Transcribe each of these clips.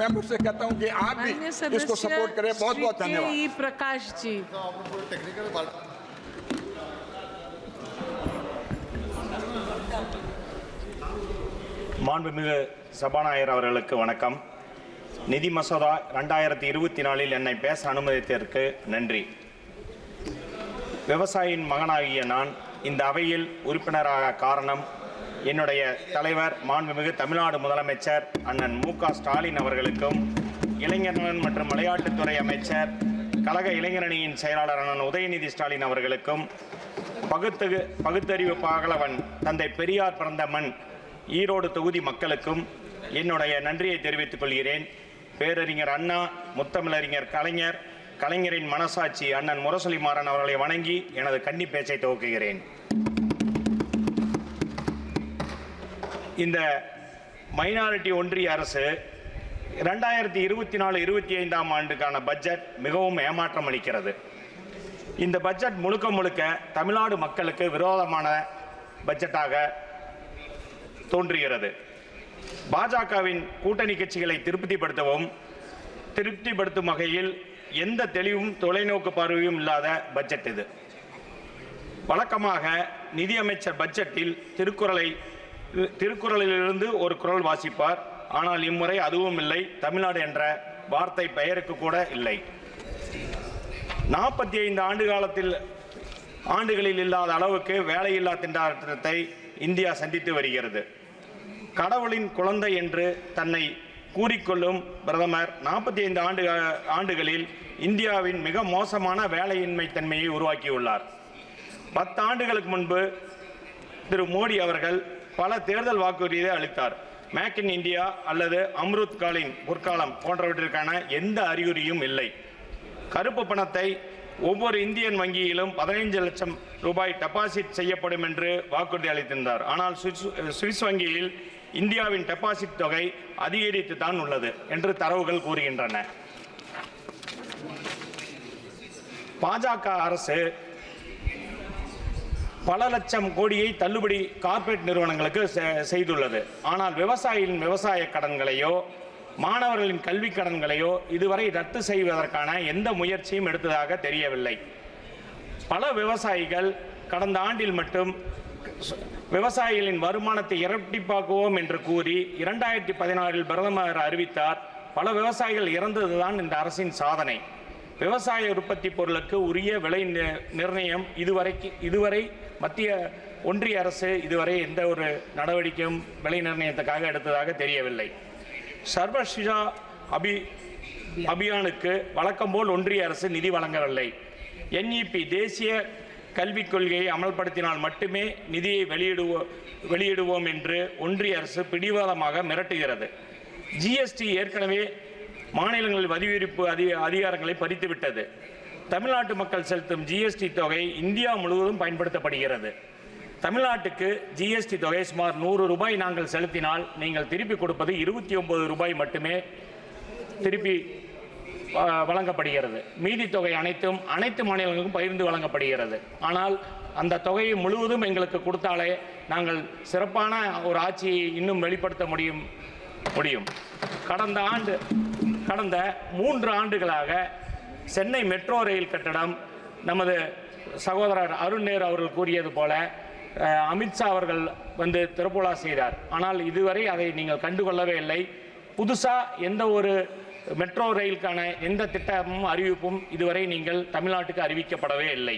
Member से कहता हूं कि आप भी इसको सपोर्ट करें। बहुत बहुत धन्यवाद। प्रकाश जी। மாண்புமிகு சபாநாயகர் அவர்களுக்கு வணக்கம். நிதி மசோதா 2024 என்னை பேச அனுமதித்ததற்கு நன்றி. விவசாயியின் மகனாகிய நான் இந்த அவையில் உறுப்பினராக காரணம் என்னுடைய தலைவர் மாண்புமிகு தமிழ்நாடு முதலமைச்சர் அண்ணன் மு.க. ஸ்டாலின் அவர்களுக்கும், இளைஞர் மற்றும் விளையாட்டுத்துறை அமைச்சர் கழக இளைஞரணியின் செயலாளர் அண்ணன் உதயநிதி ஸ்டாலின் அவர்களுக்கும், பகுத்தறிவு பாகலவன் தந்தை பெரியார் பிறந்த மண் ஈரோடு தொகுதி மக்களுக்கும் என்னுடைய நன்றியை தெரிவித்துக் கொள்கிறேன். பேரறிஞர் அண்ணா, முத்தமிழறிஞர் கலைஞர், கலைஞரின் மனசாட்சி அண்ணன் முரசொலி மாறன் அவர்களை வணங்கி எனது கன்னி பேச்சை துவக்குகிறேன். இந்த மைனாரிட்டி ஒன்றிய அரசு 2024-25 ஆண்டுக்கான பட்ஜெட் மிகவும் ஏமாற்றம் அளிக்கிறது. இந்த பட்ஜெட் முழுக்க முழுக்க தமிழ்நாடு மக்களுக்கு விரோதமான பட்ஜெட்டாக தோன்றுகிறது. பாஜகவின் கூட்டணி கட்சிகளை திருப்திப்படுத்தும் வகையில் எந்த தெளிவும் தொலைநோக்கு பார்வையும் இல்லாத பட்ஜெட் இது. வழக்கமாக நிதியமைச்சர் பட்ஜெட்டில் திருக்குறளிலிருந்து ஒரு குறள் வாசிப்பார். ஆனால் இம்முறை அதுவும் இல்லை. தமிழ்நாடு என்ற வார்த்தை பெயருக்கு கூட இல்லை. 45 ஆண்டுகளில் இல்லாத அளவுக்கு வேலையில்லா திண்டாட்டத்தை இந்தியா சந்தித்து வருகிறது. கடவுளின் குழந்தை என்று தன்னை கூறிக்கொள்ளும் பிரதமர் 45 ஆண்டுகளில் இந்தியாவின் மிக மோசமான வேலையின்மை தன்மையை உருவாக்கியுள்ளார். 10 ஆண்டுகளுக்கு முன்பு திரு மோடி அவர்கள் பல தேர்தல் வாக்குறுதியை அளித்தார். மேக் இன் இந்தியா அல்லது அம்ருத் காலின் பொற்காலம் போன்றவற்றிற்கான எந்த அறிகுறியும் இல்லை. கருப்பு பணத்தை ஒவ்வொரு இந்தியன் வங்கியிலும் 15 லட்சம் ரூபாய் டெபாசிட் செய்யப்படும் என்று வாக்குறுதி அளித்திருந்தார். ஆனால் சுவிஸ் வங்கியில் இந்தியாவின் டெபாசிட் தொகை அதிகரித்து தான் உள்ளது என்று தரவுகள் கூறுகின்றன. பாஜக அரசு பல லட்சம் கோடியை தள்ளுபடி கார்ப்பரேட் நிறுவனங்களுக்கு செய்துள்ளது. ஆனால் விவசாயிகளின் விவசாய கடன்களையோ மாணவர்களின் கல்வி கடன்களையோ இதுவரை ரத்து செய்வதற்கான எந்த முயற்சியும் எடுத்ததாக தெரியவில்லை. பல விவசாயிகள் கடந்த ஆண்டில் மட்டும் விவசாயிகளின் வருமானத்தை இரட்டிப்பாக்குவோம் என்று கூறி 2016 பிரதமர் அறிவித்தார். பல விவசாயிகள் இறந்ததுதான் இந்த அரசின் சாதனை. விவசாய உற்பத்தி பொருளுக்கு உரிய விலை நிர்ணயம் இதுவரை மத்திய ஒன்றிய அரசு இதுவரை எந்த ஒரு நடவடிக்கையும் விலை நிர்ணயத்துக்காக எடுத்ததாக தெரியவில்லை. சர்வசிக்ஷா அபியானுக்கு வழக்கம் போல் ஒன்றிய அரசு நிதி வழங்கவில்லை. NEP தேசிய கல்விக் கொள்கையை அமல்படுத்தினால் மட்டுமே நிதியை வெளியிடுவோம் என்று ஒன்றிய அரசு பிடிவாதமாக மிரட்டுகிறது. GST ஏற்கனவே மாநிலங்களில் வரிவிதிப்பு அதிகாரங்களை பறித்துவிட்டது. தமிழ்நாட்டு மக்கள் செலுத்தும் GST தொகை இந்தியா முழுவதும் பயன்படுத்தப்படுகிறது. தமிழ்நாட்டுக்கு GST தொகை சுமார் 100 ரூபாய் நாங்கள் செலுத்தினால் நீங்கள் திருப்பி கொடுப்பது 29 ரூபாய் மட்டுமே திருப்பி வழங்கப்படுகிறது. மீதி தொகை அனைத்து மாநிலங்களுக்கும் பகிர்ந்து வழங்கப்படுகிறது. ஆனால் அந்த தொகையை முழுவதும் எங்களுக்கு கொடுத்தாலே நாங்கள் சிறப்பான ஒரு ஆட்சியை இன்னும் வெளிப்படுத்த முடியும். கடந்த 3 ஆண்டுகளாக சென்னை மெட்ரோ ரயில் கட்டடம் நமது சகோதரர் அருண் நேரு அவர்கள் கூறியது போல அமித்ஷா அவர்கள் வந்து திறப்புலா செய்தார். ஆனால் இதுவரை அதை நீங்கள் கண்டுகொள்ளவே இல்லை. புதுசாக எந்த ஒரு மெட்ரோ ரயிலுக்கான எந்த திட்டமும் அறிவிப்பும் இதுவரை நீங்கள் தமிழ்நாட்டுக்கு அறிவிக்கப்படவே இல்லை.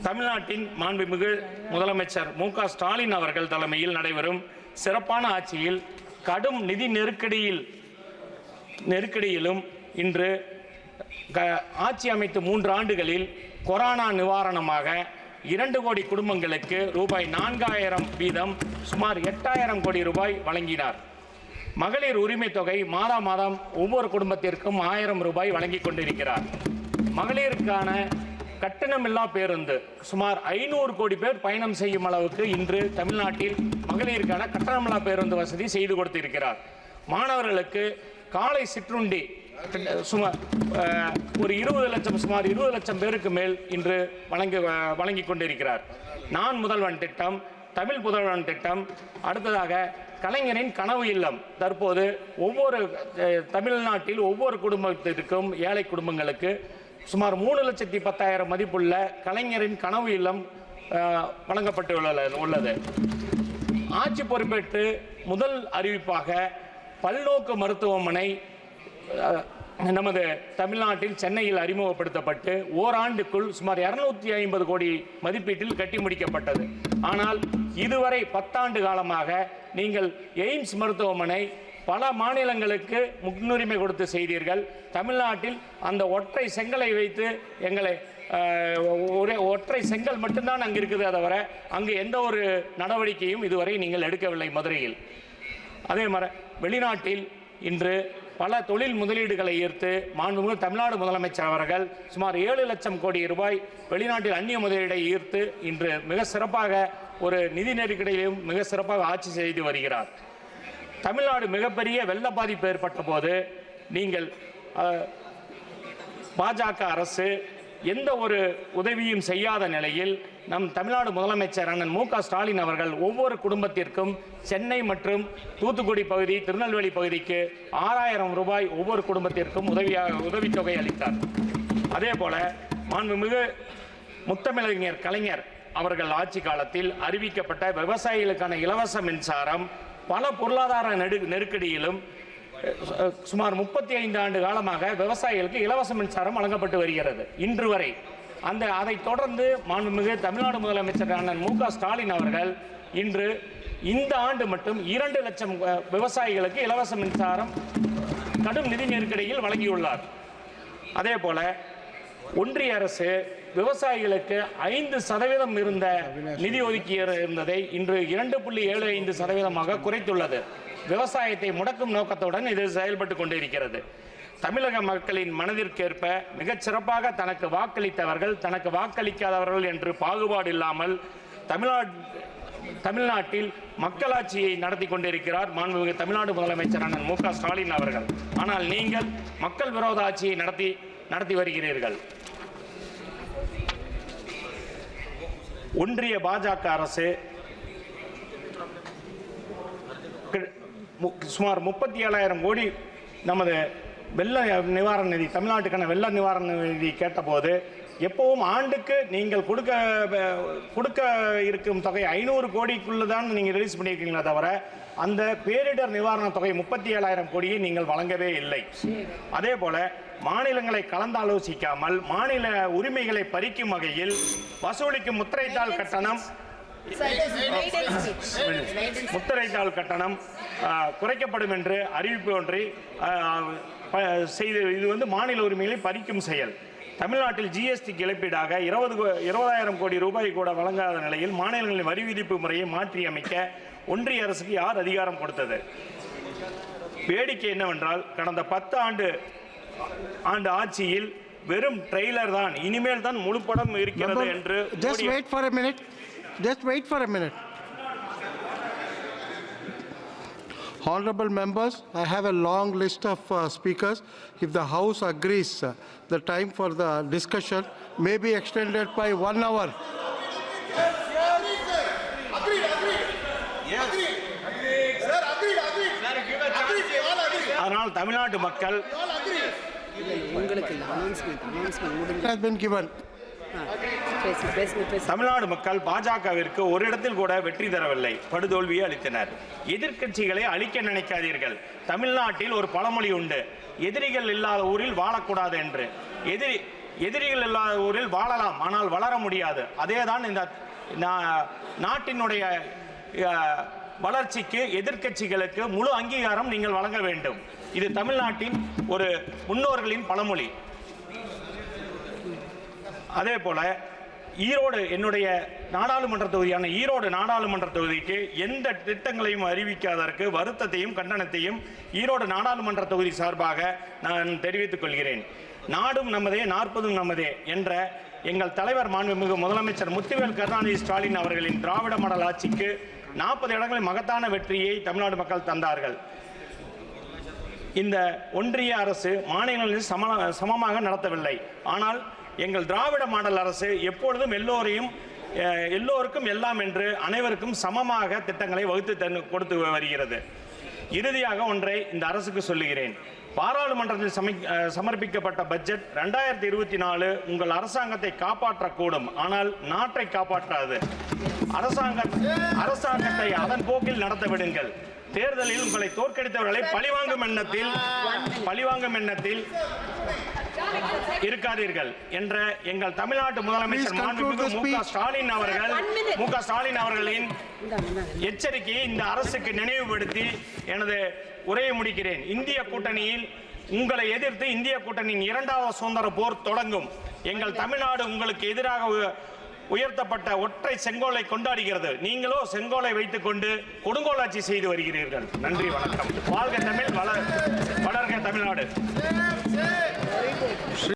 தமிழ்நாட்டின் மாண்புமிகு முதலமைச்சர் மு.க. ஸ்டாலின் அவர்கள் தலைமையில் நடைபெறும் சிறப்பான ஆட்சியில் கடும் நிதி நெருக்கடியிலும் இன்று ஆட்சி அமைத்து 3 ஆண்டுகளில் கொரோனா நிவாரணமாக 2 கோடி குடும்பங்களுக்கு ரூபாய் 4000 வீதம் சுமார் 8000 கோடி ரூபாய் வழங்கினார். மகளிர் உரிமை தொகை மாதம் ஒவ்வொரு குடும்பத்திற்கும் 1000 ரூபாய் வழங்கி கொண்டிருக்கிறார். மகளிருக்கான கட்டணமில்லா பேருந்து சுமார் 500 கோடி பேர் பயணம் செய்யும் அளவுக்கு இன்று தமிழ்நாட்டில் மகளிருக்கான கட்டணமில்லா பேருந்து வசதி செய்து கொடுத்திருக்கிறார். மாணவர்களுக்கு காலை சிற்றுண்டி சுமார் 20 லட்சம் பேருக்கு மேல் இன்று வழங்கி கொண்டிருக்கிறார். நான் முதல்வன் திட்டம், தமிழ் புதல்வன் திட்டம், அடுத்ததாக கலைஞரின் கனவு இல்லம் தற்போது ஒவ்வொரு தமிழ்நாட்டில் ஒவ்வொரு குடும்பத்திற்கும் ஏழை குடும்பங்களுக்கு சுமார் 3,10,000 மதிப்புள்ள கலைஞரின் கனவு இல்லம் வழங்கப்பட்டு உள்ளது. ஆட்சி பொறுப்பேற்று முதல் அறிவிப்பாக பல்நோக்கு மருத்துவமனை நமது தமிழ்நாட்டில் சென்னையில் அறிமுகப்படுத்தப்பட்டு ஓராண்டுக்குள் சுமார் 250 கோடி மதிப்பீட்டில் கட்டி முடிக்கப்பட்டது. ஆனால் இதுவரை 10 ஆண்டு காலமாக நீங்கள் எய்ம்ஸ் மருத்துவமனை பல மாநிலங்களுக்கு முன்னுரிமை கொடுத்து செய்தீர்கள். தமிழ்நாட்டில் அந்த ஒற்றை செங்கலை வைத்து எங்களை ஒற்றை செங்கல் மட்டும்தான் அங்கு இருக்குது, தவிர அங்கு எந்த ஒரு நடவடிக்கையும் இதுவரை நீங்கள் எடுக்கவில்லை மதுரையில். அதே மாதிரி வெளிநாட்டில் இன்று பல தொழில் முதலீடுகளை ஈர்த்து மாண்புமிகு தமிழ்நாடு முதலமைச்சர் அவர்கள் சுமார் 7 லட்சம் கோடி ரூபாய் வெளிநாட்டில் அந்நிய முதலீடை ஈர்த்து இன்று மிக சிறப்பாக ஒரு நிதி நெருக்கடியிலும் மிக சிறப்பாக ஆட்சி செய்து வருகிறார். தமிழ்நாடு மிகப்பெரிய வெள்ள பாதிப்பு ஏற்பட்ட போது நீங்கள் பாஜக அரசு எந்த ஒரு உதவியும் செய்யாத நிலையில் நம் தமிழ்நாடு முதலமைச்சர் அண்ணன் மு.க. ஸ்டாலின் அவர்கள் ஒவ்வொரு குடும்பத்திற்கும் சென்னை மற்றும் தூத்துக்குடி பகுதி, திருநெல்வேலி பகுதிக்கு 6,000 ரூபாய் ஒவ்வொரு குடும்பத்திற்கும் உதவித்தொகை அளித்தார். அதே போல மாண்புமிகு முத்தமிழறிஞர் கலைஞர் அவர்கள் ஆட்சி காலத்தில் அறிவிக்கப்பட்ட விவசாயிகளுக்கான இலவச மின்சாரம் பல பொருளாதார நெருக்கடியிலும் சுமார் 35 ஆண்டு காலமாக விவசாயிகளுக்கு இலவச மின்சாரம் வழங்கப்பட்டு வருகிறது இன்று வரை. அதைத் தொடர்ந்து மாண்புமிகு தமிழ்நாடு முதலமைச்சர் அண்ணன் மு.க. ஸ்டாலின் அவர்கள் இன்று இந்த ஆண்டு மட்டும் 2 லட்சம் விவசாயிகளுக்கு இலவச மின்சாரம் கடும் நிதி நெருக்கடியில் வழங்கியுள்ளார். அதே போல ஒன்றிய அரசு விவசாயிகளுக்கு 5% இருந்த நிதி ஒதுக்கீடு இருந்ததை இன்று 2.75% குறைத்துள்ளது. விவசாயத்தை முடக்கும் நோக்கத்துடன் இது செயல்பட்டு கொண்டிருக்கிறது. தமிழக மக்களின் மனதிற்கேற்ப மிகச் சிறப்பாக தனக்கு வாக்களித்தவர்கள், தனக்கு வாக்களிக்காதவர்கள் என்று பாகுபாடு இல்லாமல் தமிழ்நாட்டில் மக்களாட்சியை நடத்தி கொண்டிருக்கிறார் மாண்புமிகு தமிழ்நாடு முதலமைச்சர் அண்ணன் மு.க. ஸ்டாலின் அவர்கள். ஆனால் நீங்கள் மக்கள் விரோத ஆட்சியை நடத்தி வருகிறீர்கள். ஒன்றிய பாஜக அரசு சுமார் 37,000 கோடி நமது வெள்ள நிவாரண நிதி, தமிழ்நாட்டுக்கான வெள்ள நிவாரண நிதி கேட்டபோது எப்பவும் ஆண்டுக்கு நீங்கள் கொடுக்க இருக்கும் தொகை 500 கோடிக்குள்ள தான் நீங்கள் ரிலீஸ் பண்ணியிருக்கீங்களா தவிர அந்த பேரிடர் நிவாரண தொகை 37,000 கோடியை நீங்கள் வழங்கவே இல்லை. அதே போல மாநிலங்களை கலந்தாலோசிக்காமல் மாநில உரிமைகளை பறிக்கும் வகையில் வசூலிக்கும் முத்திரைத்தாள் கட்டணம் குறைக்கப்படும் என்று அறிவிப்பு ஒன்றை செய்து இது மாநில உரிமைகளை பறிக்கும் செயல். தமிழ்நாட்டில் ஜிஎஸ்டிக்கு இழப்பீடாக 20,000 கோடி ரூபாய் கூட வழங்காத நிலையில் மாநிலங்களின் வரி விதிப்பு முறையை மாற்றி அமைக்க ஒன்றிய அரசுக்கு யார் அதிகாரம் கொடுத்தது? வேடிக்கை என்னவென்றால் கடந்த 10 ஆண்டு ஆட்சியில் வெறும் ட்ரெய்லர் தான், இனிமேல் தான் முழு படம் இருக்கிறது என்று. Just wait for a minute. Honorable members, I have a long list of speakers. If the House agrees, the time for the discussion may be extended by 1 hour. அதனால் தமிழ்நாட்டு மக்கள் has been given. தமிழ்நாடு மக்கள் பாஜகவிற்கு ஒரு இடத்தில் கூட வெற்றி தரவில்லை, படுதோல்வியை அளித்தனர். எதிர்க்கட்சிகளை அழிக்க நினைக்காதீர்கள். தமிழ்நாட்டில் ஒரு பழமொழி உண்டு, எதிரிகள் இல்லாத ஊரில் வாழக்கூடாது என்று. எதிரிகள் இல்லாத ஊரில் வாழலாம், ஆனால் வளர முடியாது. அதேதான் இந்த நாட்டினுடைய வளர்ச்சிக்கு எதிர்க்கட்சிகளுக்கு முழு அங்கீகாரம் நீங்கள் வழங்க வேண்டும். இது தமிழ்நாட்டின் ஒரு முன்னோர்களின் பழமொழி. அதே போல ஈரோடு, என்னுடைய நாடாளுமன்ற தொகுதியான ஈரோடு நாடாளுமன்ற தொகுதிக்கு எந்த திட்டங்களையும் அறிவிக்காததற்கு வருத்தத்தையும் கண்டனத்தையும் ஈரோடு நாடாளுமன்ற தொகுதி சார்பாக நான் தெரிவித்துக் கொள்கிறேன். நாடும் நமதே 40ம் நமதே என்ற எங்கள் தலைவர் மாண்புமிகு முதலமைச்சர் முத்துவேல் கருணாநிதி ஸ்டாலின் அவர்களின் திராவிட மாடல் ஆட்சிக்கு 40 இடங்களில் மகத்தான வெற்றியை தமிழ்நாடு மக்கள் தந்தார்கள். இந்த ஒன்றிய அரசு மாநிலங்களில் சமமாக நடத்தவில்லை. ஆனால் எங்கள் திராவிட மாடல் அரசு எப்பொழுதும் எல்லோரையும் எல்லோருக்கும் எல்லாம் என்று அனைவருக்கும் சமமாக திட்டங்களை வகுத்து கொடுத்து வருகிறது. இறுதியாக ஒன்றை இந்த அரசுக்கு சொல்லுகிறேன். பாராளுமன்றத்தில் சமர்ப்பிக்கப்பட்ட பட்ஜெட் 2024 உங்கள் அரசாங்கத்தை காப்பாற்றக்கூடும், ஆனால் நாட்டை காப்பாற்றாது. அரசாங்கத்தை அதன் போக்கில் நடத்த விடுங்கள். தேர்தலில் உங்களை தோற்கடித்தவர்களை பழிவாங்கும் எண்ணத்தில் இருக்காதீர்கள் என்ற எங்கள் தமிழ்நாட்டு முதலமைச்சர் மாண்புமிகு மு க ஸ்டாலின் அவர்களின் எச்சரிக்கையை இந்த அரசுக்கு நினைவுபடுத்தி எனது உரையை முடிக்கிறேன். இந்திய கூட்டணியில் உங்களை எதிர்த்து இந்திய கூட்டணியின் 2வது சுதந்திர போர் தொடங்கும். எங்கள் தமிழ்நாடு உங்களுக்கு எதிராக உயர்த்தப்பட்ட ஒற்றை செங்கோலை கொண்டாடுகிறது. நீங்களோ செங்கோலை வைத்துக் கொண்டு கொடுங்கோலாட்சி செய்து வருகிறீர்கள். நன்றி, வணக்கம். வாழ்க தமிழ், வளர்க தமிழ்நாடு.